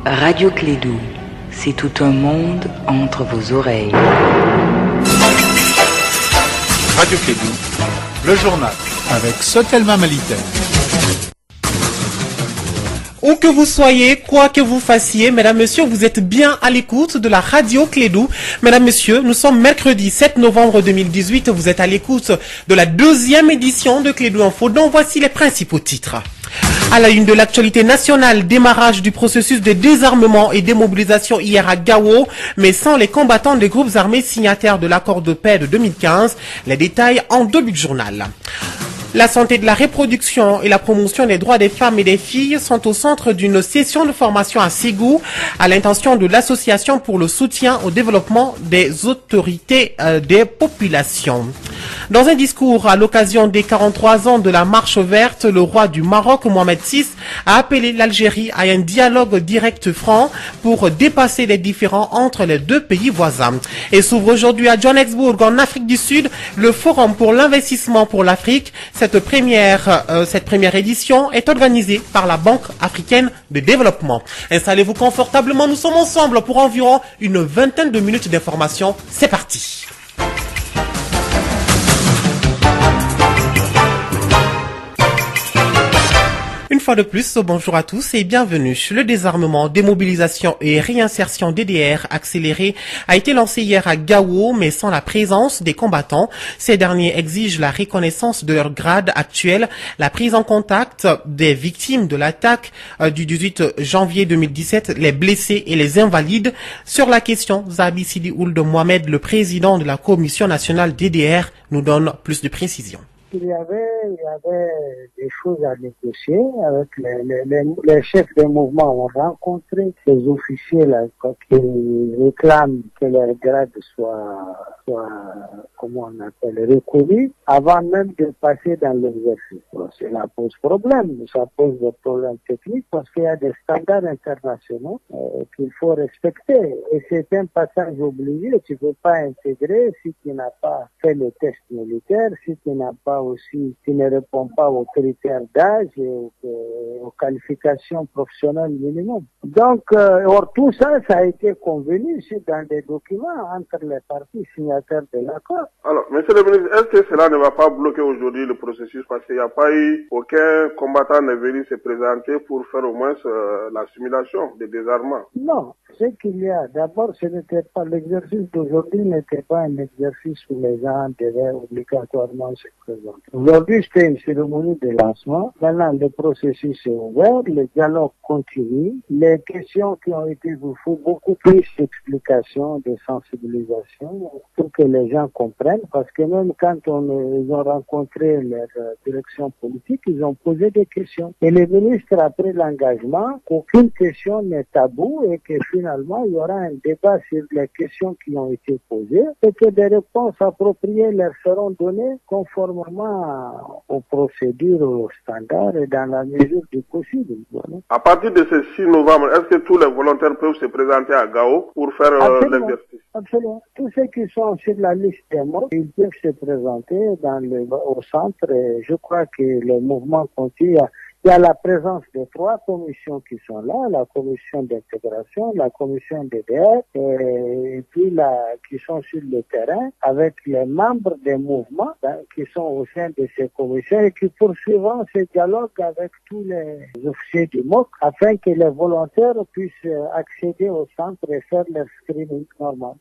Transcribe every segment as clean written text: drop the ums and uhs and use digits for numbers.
Radio Clédou, c'est tout un monde entre vos oreilles. Radio Clédou, le journal avec Sotelma Malitaire. Où que vous soyez, quoi que vous fassiez, mesdames, messieurs, vous êtes bien à l'écoute de la radio Clédou. Mesdames, messieurs, nous sommes mercredi 7 novembre 2018. Vous êtes à l'écoute de la deuxième édition de Clédou Info, dont voici les principaux titres. À la une de l'actualité nationale, démarrage du processus de désarmement et démobilisation hier à Gao, mais sans les combattants des groupes armés signataires de l'accord de paix de 2015. Les détails en début de journal. La santé de la reproduction et la promotion des droits des femmes et des filles sont au centre d'une session de formation à Ségou à l'intention de l'Association pour le soutien au développement des autorités des populations. Dans un discours à l'occasion des 43 ans de la Marche verte, le roi du Maroc, Mohamed VI, a appelé l'Algérie à un dialogue direct franc pour dépasser les différends entre les deux pays voisins. Et s'ouvre aujourd'hui à Johannesburg, en Afrique du Sud, le Forum pour l'investissement pour l'Afrique. Cette première édition est organisée par la Banque africaine de développement. Installez-vous confortablement, nous sommes ensemble pour environ une vingtaine de minutes d'information. C'est parti. Une fois de plus, bonjour à tous et bienvenue. Le désarmement, démobilisation et réinsertion DDR accéléré a été lancé hier à Gao, mais sans la présence des combattants. Ces derniers exigent la reconnaissance de leur grade actuel, la prise en contact des victimes de l'attaque du 18 janvier 2017, les blessés et les invalides. Sur la question, Zabi Sidi Ould Mohamed, le président de la Commission nationale DDR, nous donne plus de précisions. Il y avait des choses à négocier avec les chefs des mouvements. On a rencontré ces officiers-là qui réclament que leur grade soit comment on appelle, reconnu avant même de passer dans l'exercice. Cela pose problème. Ça pose des problèmes techniques parce qu'il y a des standards internationaux qu'il faut respecter. Et c'est un passage obligé. Tu ne peux pas intégrer si tu n'as pas fait le test militaire, si tu n'as pas aussi, tu ne réponds pas aux critères d'âge et aux qualifications professionnelles minimum. Donc, or tout ça, ça a été convenu dans des documents entre les parties signataires de l'accord. Alors, monsieur le ministre, est-ce que cela ne va pas bloquer aujourd'hui le processus parce qu'il n'y a pas eu aucun combattant n'est venu se présenter pour faire au moins la simulation de désarmement? Non, ce qu'il y a, d'abord, ce n'était pas l'exercice d'aujourd'hui n'était pas un exercice où les gens devaient obligatoirement se présenter. Aujourd'hui, c'était une cérémonie de lancement. Maintenant, le processus est ouvert, le dialogue continue. Les questions qui ont été, il faut beaucoup plus d'explications, de sensibilisation pour que les gens comprennent. Parce que même quand ils ont rencontré leur direction politique, ils ont posé des questions. Et le ministre a pris l'engagement qu'aucune question n'est tabou et que finalement, il y aura un débat sur les questions qui ont été posées et que des réponses appropriées leur seront données conformément aux procédures, aux standards et dans la mesure du possible. Voilà. À partir de ce 6 novembre, est-ce que tous les volontaires peuvent se présenter à Gao pour faire l'exercice? Absolument. Tous ceux qui sont sur la liste des morts, ils peuvent se présenter au centre et je crois que le mouvement continue. Il y a la présence de 3 commissions qui sont là, la commission d'intégration, la commission DDR et puis qui sont sur le terrain avec les membres des mouvements qui sont au sein de ces commissions et qui poursuivront ce dialogue avec tous les officiers du MOC afin que les volontaires puissent accéder au centre et faire leur screening normal.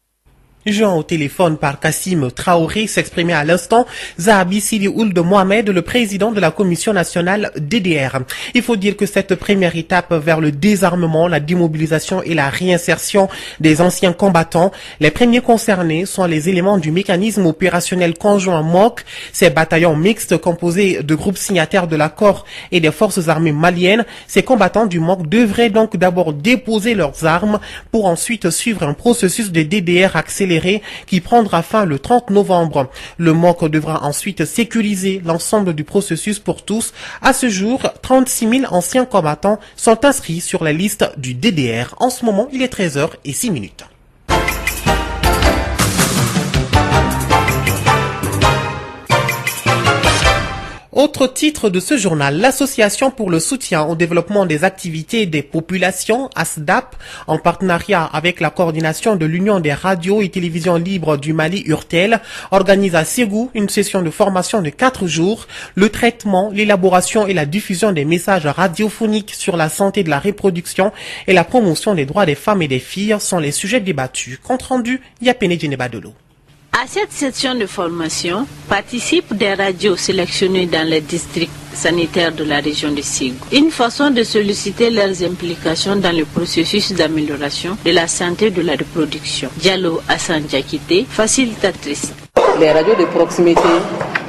Jean au téléphone par Kassim Traoré s'exprimait à l'instant Zahabi Sidi Ould Mohamed, le président de la Commission nationale DDR. Il faut dire que cette première étape vers le désarmement, la démobilisation et la réinsertion des anciens combattants, les premiers concernés sont les éléments du mécanisme opérationnel conjoint MOC, ces bataillons mixtes composés de groupes signataires de l'accord et des forces armées maliennes. Ces combattants du MOC devraient donc d'abord déposer leurs armes pour ensuite suivre un processus de DDR accéléré qui prendra fin le 30 novembre. Le MOC devra ensuite sécuriser l'ensemble du processus pour tous. À ce jour, 36 000 anciens combattants sont inscrits sur la liste du DDR. En ce moment, il est 13h06. Autre titre de ce journal, l'Association pour le soutien au développement des activités des populations, ASDAP, en partenariat avec la coordination de l'Union des radios et télévisions libres du Mali, URTEL, organise à Ségou une session de formation de 4 jours. Le traitement, l'élaboration et la diffusion des messages radiophoniques sur la santé de la reproduction et la promotion des droits des femmes et des filles sont les sujets débattus. Compte rendu, Yapene Djeneba-Dolo. À cette session de formation, participent des radios sélectionnées dans les districts sanitaires de la région de Ségou. Une façon de solliciter leurs implications dans le processus d'amélioration de la santé de la reproduction. Diallo Hassan Diakité, facilitatrice. Les radios de proximité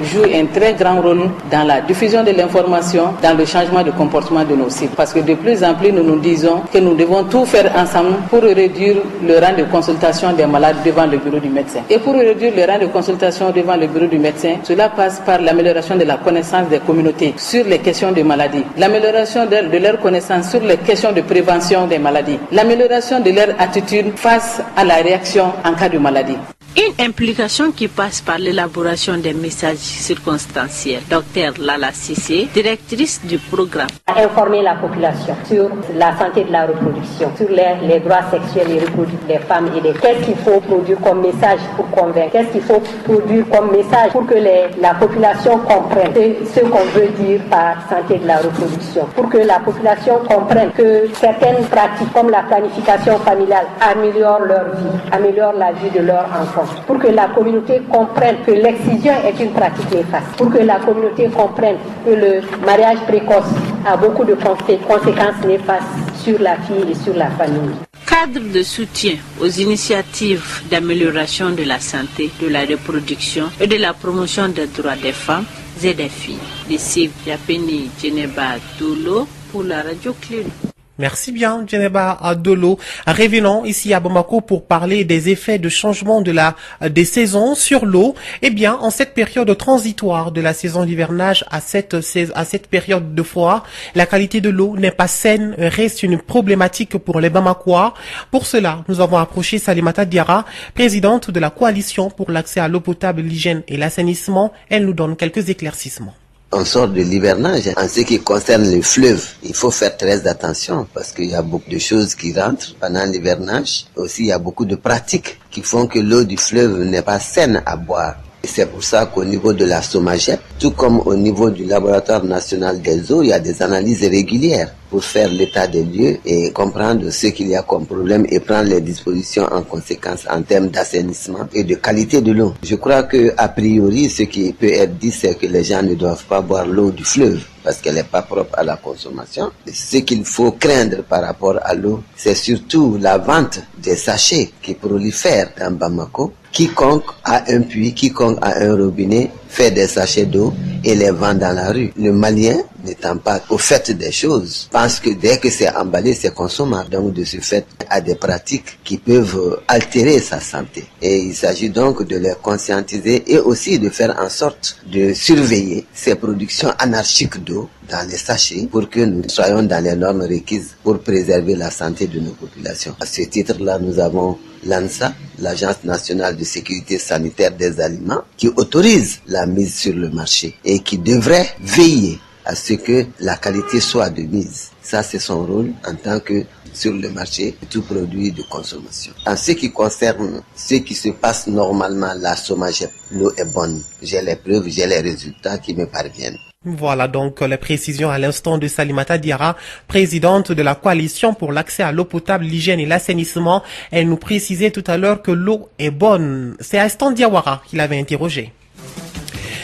jouent un très grand rôle dans la diffusion de l'information, dans le changement de comportement de nos cibles. Parce que de plus en plus, nous nous disons que nous devons tout faire ensemble pour réduire le rang de consultation des malades devant le bureau du médecin. Et pour réduire le rang de consultation devant le bureau du médecin, cela passe par l'amélioration de la connaissance des communautés sur les questions de maladies, l'amélioration de leur connaissance sur les questions de prévention des maladies, l'amélioration de leur attitude face à la réaction en cas de maladie. Une implication qui passe par l'élaboration des messages circonstanciels. Dr Lala Sissé, directrice du programme. Informer la population sur la santé de la reproduction, sur les droits sexuels et reproductifs des femmes et des... Qu'est-ce qu'il faut produire comme message pour convaincre? Qu'est-ce qu'il faut produire comme message pour que la population comprenne ce qu'on veut dire par santé de la reproduction? Pour que la population comprenne que certaines pratiques comme la planification familiale améliorent leur vie, améliorent la vie de leurs enfants. Pour que la communauté comprenne que l'excision est une pratique néfaste. Pour que la communauté comprenne que le mariage précoce a beaucoup de conséquences néfastes sur la fille et sur la famille. Cadre de soutien aux initiatives d'amélioration de la santé, de la reproduction et de la promotion des droits des femmes et des filles. Ici, Yapeni Djeneba-Dolo pour la radio Clédou. Merci bien, Djeneba-Dolo. Revenons ici à Bamako pour parler des effets de changement des saisons sur l'eau. Eh bien, en cette période transitoire de la saison d'hivernage à cette période de froid, la qualité de l'eau n'est pas saine, reste une problématique pour les Bamakois. Pour cela, nous avons approché Salimata Diarra, présidente de la coalition pour l'accès à l'eau potable, l'hygiène et l'assainissement. Elle nous donne quelques éclaircissements. On sort de l'hivernage. En ce qui concerne les fleuves, il faut faire très attention parce qu'il y a beaucoup de choses qui rentrent pendant l'hivernage. Aussi, il y a beaucoup de pratiques qui font que l'eau du fleuve n'est pas saine à boire. Et c'est pour ça qu'au niveau de la SOMAGEP, tout comme au niveau du laboratoire national des eaux, il y a des analyses régulières pour faire l'état des lieux et comprendre ce qu'il y a comme problème et prendre les dispositions en conséquence en termes d'assainissement et de qualité de l'eau. Je crois que a priori, ce qui peut être dit, c'est que les gens ne doivent pas boire l'eau du fleuve parce qu'elle n'est pas propre à la consommation. Et ce qu'il faut craindre par rapport à l'eau, c'est surtout la vente des sachets qui prolifèrent dans Bamako. Quiconque a un puits, quiconque a un robinet, fait des sachets d'eau et les vend dans la rue. Le Malien, n'étant pas au fait des choses, pense que dès que c'est emballé, c'est consommable. Donc de ce fait, a des pratiques qui peuvent altérer sa santé. Et il s'agit donc de les conscientiser et aussi de faire en sorte de surveiller ces productions anarchiques d'eau dans les sachets pour que nous soyons dans les normes requises pour préserver la santé de nos populations. À ce titre-là, nous avons l'ANSA, l'Agence nationale de sécurité sanitaire des aliments, qui autorise la mise sur le marché et qui devrait veiller à ce que la qualité soit de mise. Ça, c'est son rôle en tant que sur le marché, tout produit de consommation. En ce qui concerne ce qui se passe normalement, la SOMAGEP, l'eau est bonne. J'ai les preuves, j'ai les résultats qui me parviennent. Voilà donc les précisions à l'instant de Salimata Diarra, présidente de la coalition pour l'accès à l'eau potable, l'hygiène et l'assainissement. Elle nous précisait tout à l'heure que l'eau est bonne. C'est Astan Diawara qui l'avait interrogé.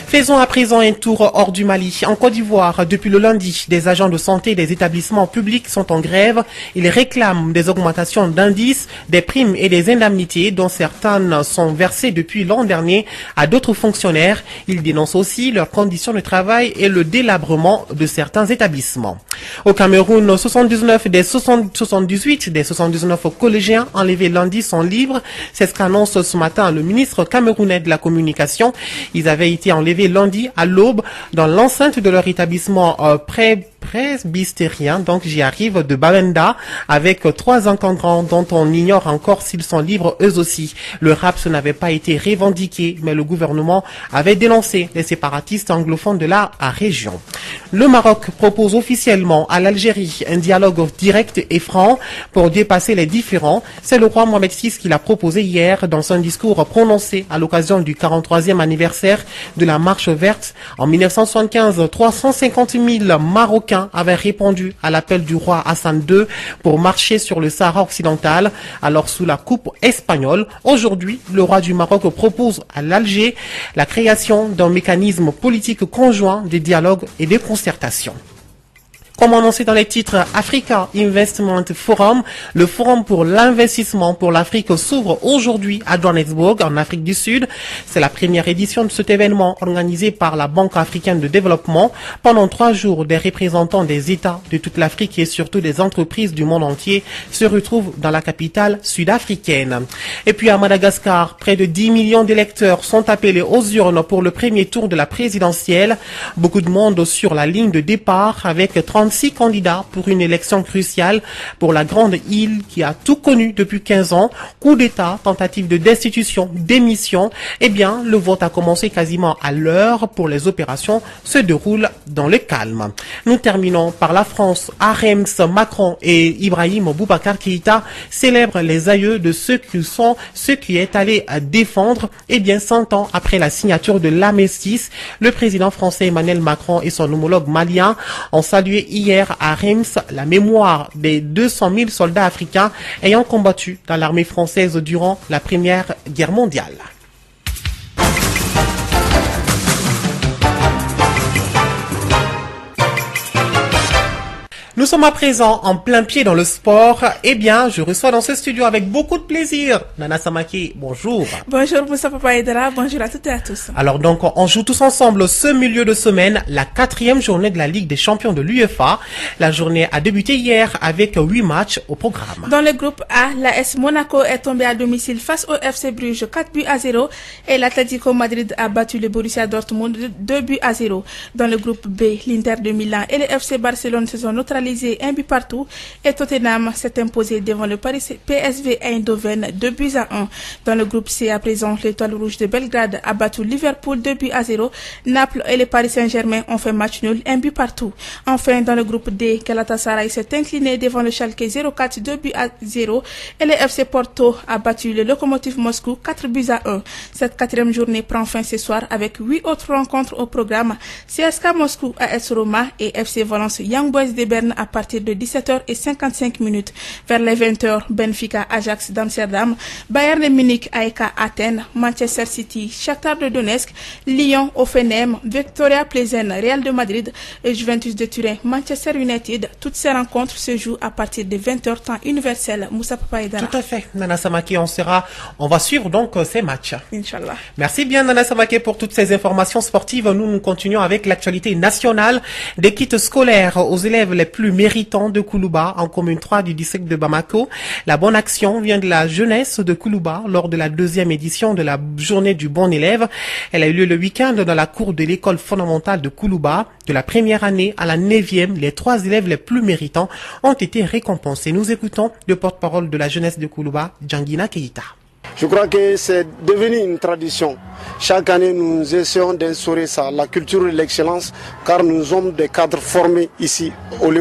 Faisons à présent un tour hors du Mali. En Côte d'Ivoire, depuis le lundi, des agents de santé des établissements publics sont en grève. Ils réclament des augmentations d'indices, des primes et des indemnités dont certaines sont versées depuis l'an dernier à d'autres fonctionnaires. Ils dénoncent aussi leurs conditions de travail et le délabrement de certains établissements. Au Cameroun, 78 des 79 collégiens enlevés lundi sont libres. C'est ce qu'annonce ce matin le ministre camerounais de la communication. Ils avaient été enlevés lundi à l'aube dans l'enceinte de leur établissement presbytérien, donc j'y arrive, de Bamenda, avec 3 encadrants dont on ignore encore s'ils sont libres eux aussi. Le rapt n'avait pas été revendiqué, mais le gouvernement avait dénoncé les séparatistes anglophones de la région. Le Maroc propose officiellement à l'Algérie un dialogue direct et franc pour dépasser les différends. C'est le roi Mohamed VI qui l'a proposé hier dans un discours prononcé à l'occasion du 43e anniversaire de la Marche verte. En 1975, 350 000 Marocains avaient répondu à l'appel du roi Hassan II pour marcher sur le Sahara occidental, alors sous la coupe espagnole. Aujourd'hui, le roi du Maroc propose à l'Alger la création d'un mécanisme politique conjoint de dialogue et de concertation. Comme annoncé dans les titres, Africa Investment Forum, le forum pour l'investissement pour l'Afrique s'ouvre aujourd'hui à Johannesburg, en Afrique du Sud. C'est la première édition de cet événement organisé par la Banque africaine de développement. Pendant 3 jours, des représentants des États de toute l'Afrique et surtout des entreprises du monde entier se retrouvent dans la capitale sud-africaine. Et puis à Madagascar, près de 10 millions d'électeurs sont appelés aux urnes pour le premier tour de la présidentielle. Beaucoup de monde sur la ligne de départ avec 36 candidats pour une élection cruciale pour la grande île qui a tout connu depuis 15 ans. Coup d'État, tentative de destitution, démission. Eh bien, le vote a commencé quasiment à l'heure pour les opérations se déroulent dans le calme. Nous terminons par la France. Arems, Macron et Ibrahim Boubacar Keïta célèbrent les aïeux de ceux qui est allé défendre. Eh bien, 100 ans après la signature de l'armistice, le président français Emmanuel Macron et son homologue malien ont salué hier à Reims la mémoire des 200 000 soldats africains ayant combattu dans l'armée française durant la Première Guerre mondiale. Nous sommes à présent en plein pied dans le sport. Eh bien, je reçois dans ce studio avec beaucoup de plaisir Nana Samake. Bonjour. Bonjour Moussa Papa Aïdara. Bonjour à toutes et à tous. Alors donc, on joue tous ensemble ce milieu de semaine, la 4e journée de la Ligue des champions de l'UEFA. La journée a débuté hier avec 8 matchs au programme. Dans le groupe A, l'AS Monaco est tombé à domicile face au FC Bruges 4-0 et l'Atlético Madrid a battu le Borussia Dortmund 2-0. Dans le groupe B, l'Inter de Milan et le FC Barcelone se sont neutralisés 1-partout et Tottenham s'est imposé devant le PSV Eindhoven 2-1. Dans le groupe C à présent, l'Étoile Rouge de Belgrade a battu Liverpool 2-0. Naples et le Paris Saint-Germain ont fait match nul 1-partout. Enfin, dans le groupe D, Galatasaray s'est incliné devant le Schalke 04 2-0 et le FC Porto a battu le Lokomotiv Moscou 4-1. Cette 4e journée prend fin ce soir avec 8 autres rencontres au programme. CSKA Moscou AS Roma et FC Valence Young Boys de Berne à partir de 17h55. Vers les 20h, Benfica Ajax d'Amsterdam, Bayern de Munich AEK Athènes, Manchester City Shakhtar de Donetsk, Lyon Hoffenheim, Victoria Plzen Real de Madrid et Juventus de Turin Manchester United. Toutes ces rencontres se jouent à partir de 20h temps universel. Moussa Papa Aïdara. Tout à fait. Nana Samake, on va suivre donc ces matchs. Inch'Allah. Merci bien Nana Samake pour toutes ces informations sportives. Nous continuons avec l'actualité nationale des kits scolaires aux élèves les plus méritants de Koulouba en commune 3 du district de Bamako. La bonne action vient de la jeunesse de Koulouba lors de la 2e édition de la journée du bon élève. Elle a eu lieu le week-end dans la cour de l'école fondamentale de Koulouba. De la première année à la 9e, les 3 élèves les plus méritants ont été récompensés. Nous écoutons le porte-parole de la jeunesse de Koulouba, Djangina Keïta. Je crois que c'est devenu une tradition. Chaque année, nous essayons d'instaurer ça, la culture de l'excellence, car nous sommes des cadres formés ici,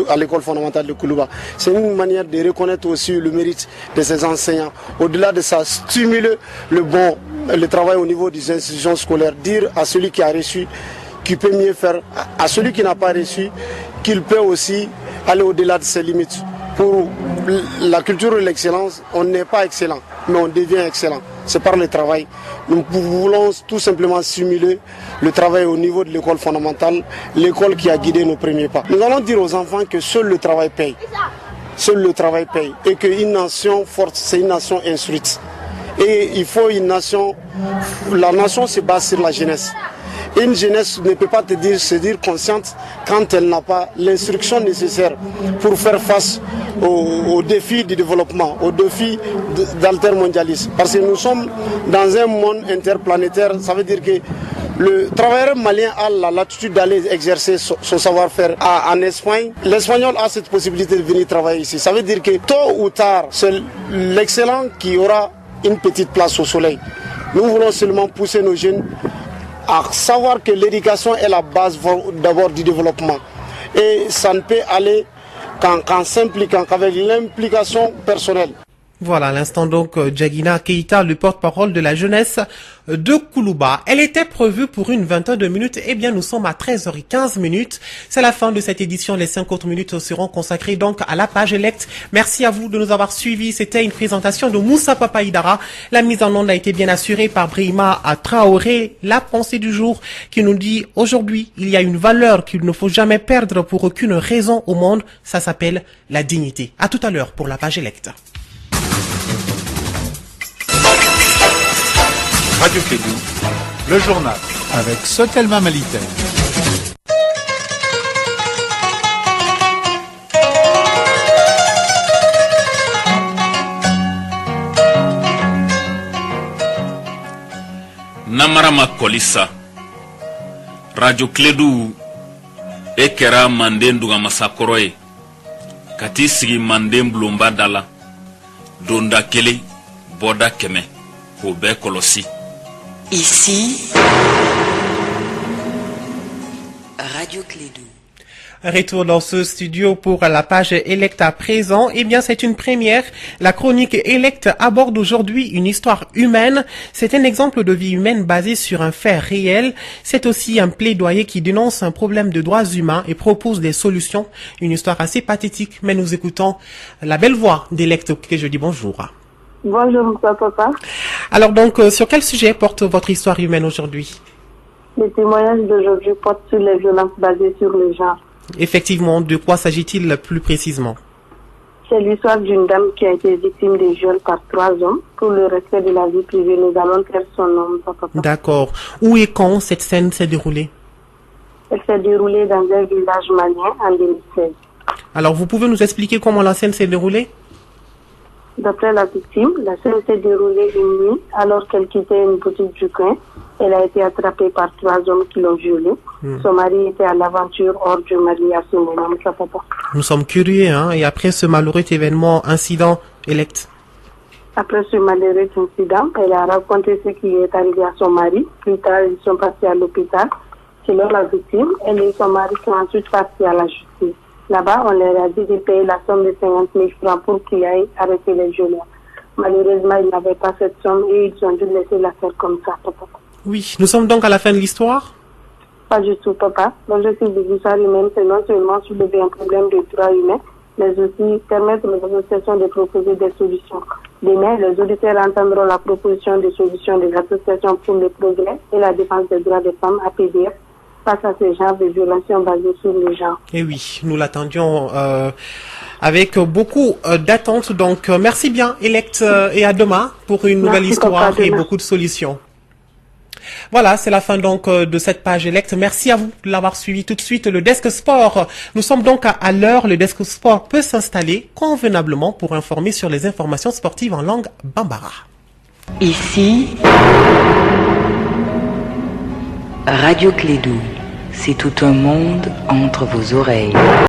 à l'école fondamentale de Koulouba. C'est une manière de reconnaître aussi le mérite de ces enseignants. Au-delà de ça, stimuler le travail au niveau des institutions scolaires, dire à celui qui a reçu qu'il peut mieux faire, à celui qui n'a pas reçu qu'il peut aussi aller au-delà de ses limites. Pour la culture de l'excellence, on n'est pas excellent, mais on devient excellent. C'est par le travail. Nous voulons tout simplement stimuler le travail au niveau de l'école fondamentale, l'école qui a guidé nos premiers pas. Nous allons dire aux enfants que seul le travail paye. Seul le travail paye. Et qu'une nation forte, c'est une nation instruite. Et il faut une nation, la nation se base sur la jeunesse. Une jeunesse ne peut pas se dire consciente quand elle n'a pas l'instruction nécessaire pour faire face aux défis du développement, aux défis d'altermondialisme. Parce que nous sommes dans un monde interplanétaire, ça veut dire que Le travailleur malien a la latitude d'aller exercer son savoir-faire en Espagne. L'Espagnol a cette possibilité de venir travailler ici. Ça veut dire que tôt ou tard, c'est l'excellent qui aura une petite place au soleil. Nous voulons seulement pousser nos jeunes à savoir que l'éducation est la base d'abord du développement. Et ça ne peut aller qu'en s'impliquant, qu'avec l'implication personnelle. Voilà, à l'instant donc, Djagina Keita, le porte-parole de la jeunesse de Koulouba. Elle était prévue pour une vingtaine de minutes. Eh bien, nous sommes à 13h15. C'est la fin de cette édition. Les 5 autres minutes seront consacrées donc à la page Elect. Merci à vous de nous avoir suivis. C'était une présentation de Moussa Papaïdara. La mise en onde a été bien assurée par Brahima Traoré. La pensée du jour qui nous dit aujourd'hui, il y a une valeur qu'il ne faut jamais perdre pour aucune raison au monde. Ça s'appelle la dignité. À tout à l'heure pour la page Elect. Radio Kédou, le journal avec Sotelma Malitaire. Namarama Kolissa Radio Kédou ekera manden duga masakoroye kati sigi manden blumba dala donda kele boda keme ko be kolosi. Ici, Radio Kédou. Retour dans ce studio pour la page Elect à présent. Eh bien, c'est une première. La chronique Elect aborde aujourd'hui une histoire humaine. C'est un exemple de vie humaine basé sur un fait réel. C'est aussi un plaidoyer qui dénonce un problème de droits humains et propose des solutions. Une histoire assez pathétique, mais nous écoutons la belle voix d'Elect que je dis bonjour. Bonjour, papa. Alors donc, sur quel sujet porte votre histoire humaine aujourd'hui? Les témoignages d'aujourd'hui portent sur les violences basées sur le genre. Effectivement, de quoi s'agit-il plus précisément? C'est l'histoire d'une dame qui a été victime de viol par 3 hommes. Pour le respect de la vie privée, nous allons faire son nom, papa. D'accord. Où et quand cette scène s'est déroulée? Elle s'est déroulée dans un village malien en 2016. Alors, vous pouvez nous expliquer comment la scène s'est déroulée? D'après la victime, la scène s'est déroulée une nuit alors qu'elle quittait une boutique du coin. Elle a été attrapée par 3 hommes qui l'ont violée. Son mari était à l'aventure hors du mari à ce moment, papa. Nous sommes curieux, hein, et après ce malheureux événement, incident, Elect. Après ce malheureux incident, elle a raconté ce qui est arrivé à son mari. Plus tard, ils sont partis à l'hôpital. Selon la victime, elle et son mari sont ensuite partis à la justice. Là-bas, on leur a dit de payer la somme de 50 000 francs pour qu'ils aillent arrêter les violeurs. Malheureusement, ils n'avaient pas cette somme et ils ont dû laisser l'affaire comme ça, papa. Oui, nous sommes donc à la fin de l'histoire? Pas du tout, papa. L'objectif de l'histoire humaine, c'est non seulement soulever un problème de droits humains, mais aussi permettre aux associations de proposer des solutions. Demain, les auditeurs entendront la proposition de solutions des associations pour le progrès et la défense des droits des femmes, APDF, face à ce genre de violations basées sur le genre. Et oui, nous l'attendions avec beaucoup d'attentes. Donc, merci bien, Elect, et à demain pour une nouvelle histoire et beaucoup de solutions. Voilà, c'est la fin donc de cette page Elect. Merci à vous de l'avoir suivi. Tout de suite, le Desk Sport. Nous sommes donc à l'heure. Le Desk Sport peut s'installer convenablement pour informer sur les informations sportives en langue bambara. Ici, Radio Kédou. C'est tout un monde entre vos oreilles.